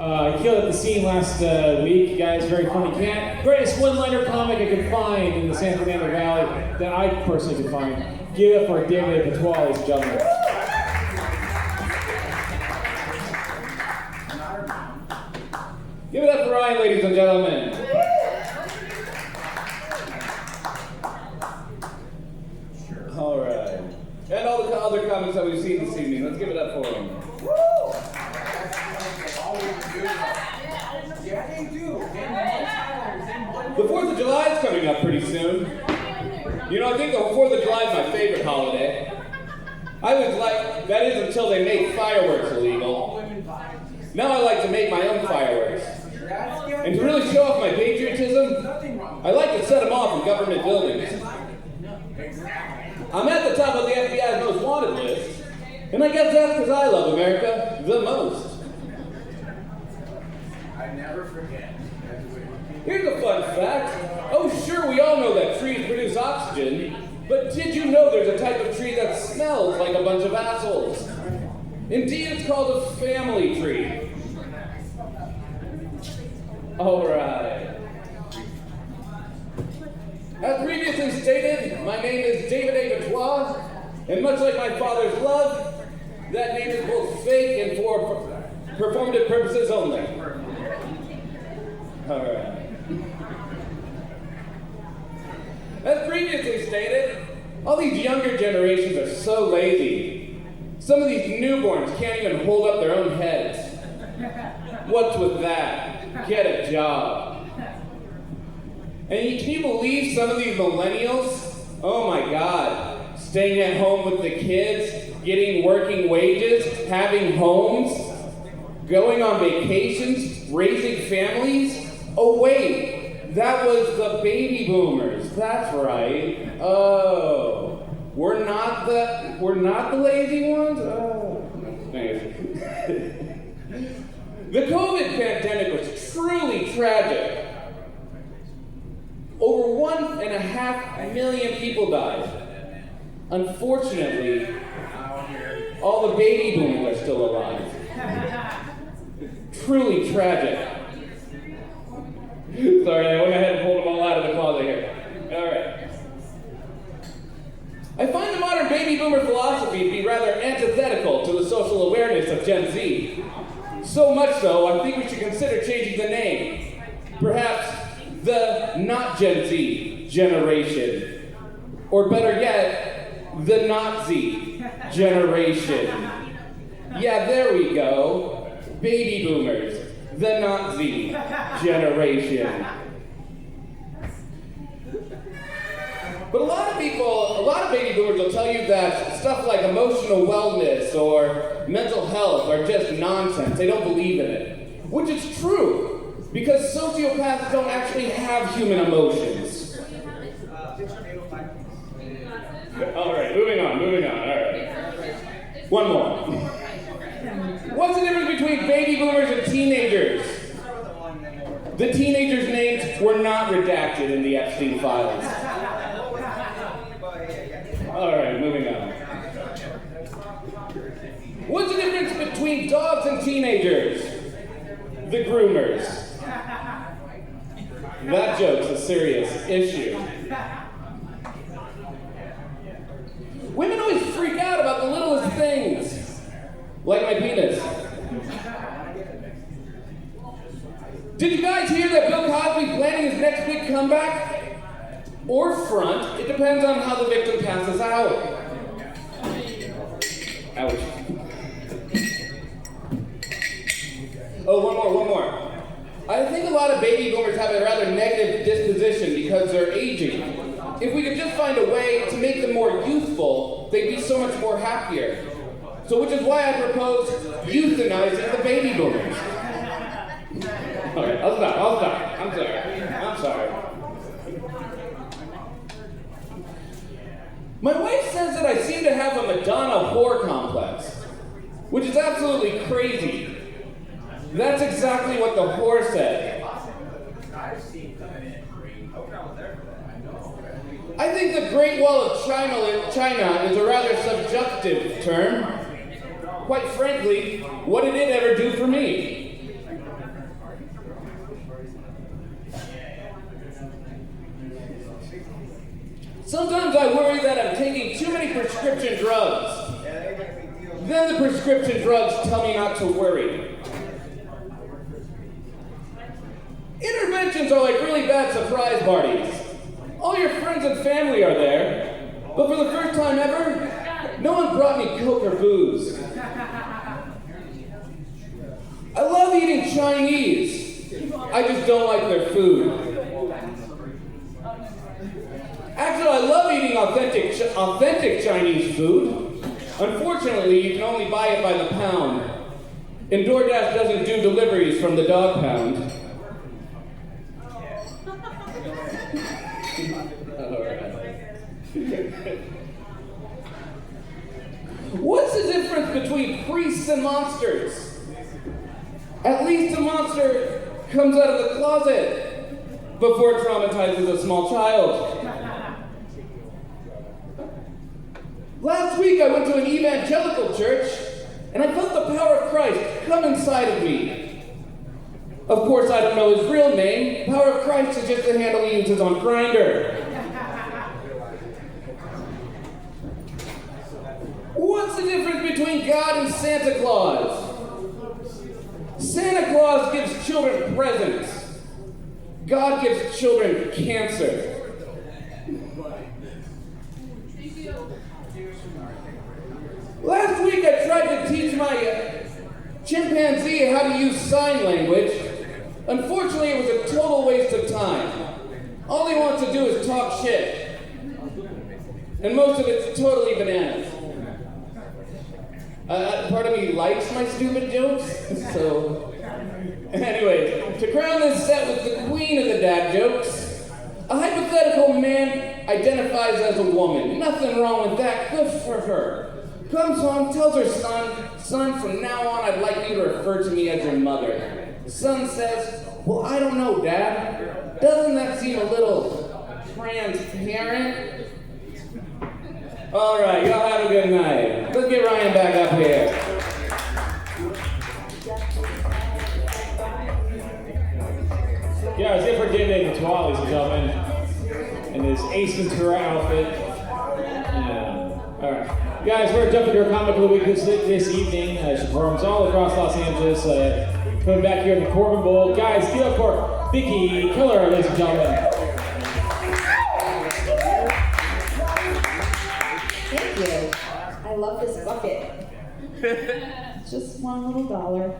He killed at the scene last week. Guys, very funny cat. Greatest one-liner comic I could find in the San Fernando Valley that I personally could find. Give it up for David Patois, ladies and gentlemen. Give it up for Ryan, ladies and gentlemen. All right. And all the other comics that we've seen this evening. Let's give it up for them. The 4th of July is coming up pretty soon. You know, I think the 4th of July is my favorite holiday. I was like, that is until they make fireworks illegal. Now I like to make my own fireworks. And to really show off my patriotism, I like to set them off in government buildings. I'm at the top of the FBI's most wanted list, and I guess that's because I love America the most. I never forget. Here's a fun fact. Oh, sure, we all know that trees produce oxygen, but did you know there's a type of tree that smells like a bunch of assholes? Indeed, it's called a family tree. All right. As previously stated, my name is David A. Patois, and much like my father's love, that name is both fake and for performative purposes only. All right. As previously stated, all these younger generations are so lazy. Some of these newborns can't even hold up their own heads. What's with that? Get a job. And can you believe some of these millennials? Oh my God. Staying at home with the kids, getting working wages, having homes, going on vacations, raising families. Oh wait, that was the baby boomers. That's right. Oh, we're not the lazy ones? Oh. The COVID pandemic was truly tragic. Over 1.5 million people died. Unfortunately, all the baby boomers are still alive. Truly tragic. Sorry, I went ahead and pulled them all out of the closet here. All right. I find the modern baby boomer philosophy to be rather antithetical to the social awareness of Gen Z. So much so, I think we should consider changing the name. Perhaps the not Gen Z generation. Or better yet, the Nazi generation. Yeah, there we go. Baby boomers. The Nazi generation. But a lot of baby boomers will tell you that stuff like emotional wellness or mental health are just nonsense. They don't believe in it. Which is true, because sociopaths don't actually have human emotions. All right, moving on, all right. One more. What's the difference between baby boomers and teenagers? The teenagers' names were not redacted in the Epstein files. All right, moving on. What's the difference between dogs and teenagers? The groomers. That joke's a serious issue. Women always freak out about the littlest things. Like my penis. Did you guys hear that Bill Cosby's planning his next big comeback? Or front, it depends on how the victim passes out. Ouch. Oh, one more. I think a lot of baby boomers have a rather negative disposition because they're aging. If we could just find a way to make them more youthful, they'd be so much more happier. So which is why I propose euthanizing the baby boomers. Okay, I'll stop. I'm sorry. My wife says that I seem to have a Madonna whore complex, which is absolutely crazy. That's exactly what the whore said. I think the Great Wall of China is a rather subjective term. Quite frankly, what did it ever do for me? Sometimes I worry that I'm taking too many prescription drugs. Then the prescription drugs tell me not to worry. Interventions are like really bad surprise parties. All your friends and family are there, but for the first time ever, no one brought me Coke or booze. I love eating Chinese. I just don't like their food. Actually, I love eating authentic Chinese food. Unfortunately, you can only buy it by the pound. And DoorDash doesn't do deliveries from the dog pound. What's the difference between priests and monsters? At least a monster comes out of the closet before it traumatizes a small child. Last week I went to an evangelical church and I felt the power of Christ come inside of me. Of course, I don't know his real name. Power of Christ is just the handle he uses on Grindr. What's the difference between God and Santa Claus? Santa Claus gives children presents. God gives children cancer. Last week I tried to teach my chimpanzee how to use sign language. Unfortunately, it was a total waste of time. All he wants to do is talk shit. And most of it's totally bananas. Part of me likes my stupid jokes, so... Anyway, to crown this set with the queen of the dad jokes, a hypothetical man identifies as a woman. Nothing wrong with that, good for her. Comes home, tells her son, from now on I'd like you to refer to me as your mother. Son says, well, I don't know, Dad. Doesn't that seem a little transparent? All right, y'all have a good night. Let's get Ryan back up here. Yeah, it's it for Game Day Couture, ladies and gentlemen, in his Ace Ventura outfit. Yeah. All right, guys, we're jumping to our comic of the week this evening. She performs all across Los Angeles. Coming back here in the Corbin Bowl, guys, give up for Vicky Killer, ladies and gentlemen. Thank you. I love this bucket. Just $1 little dollar.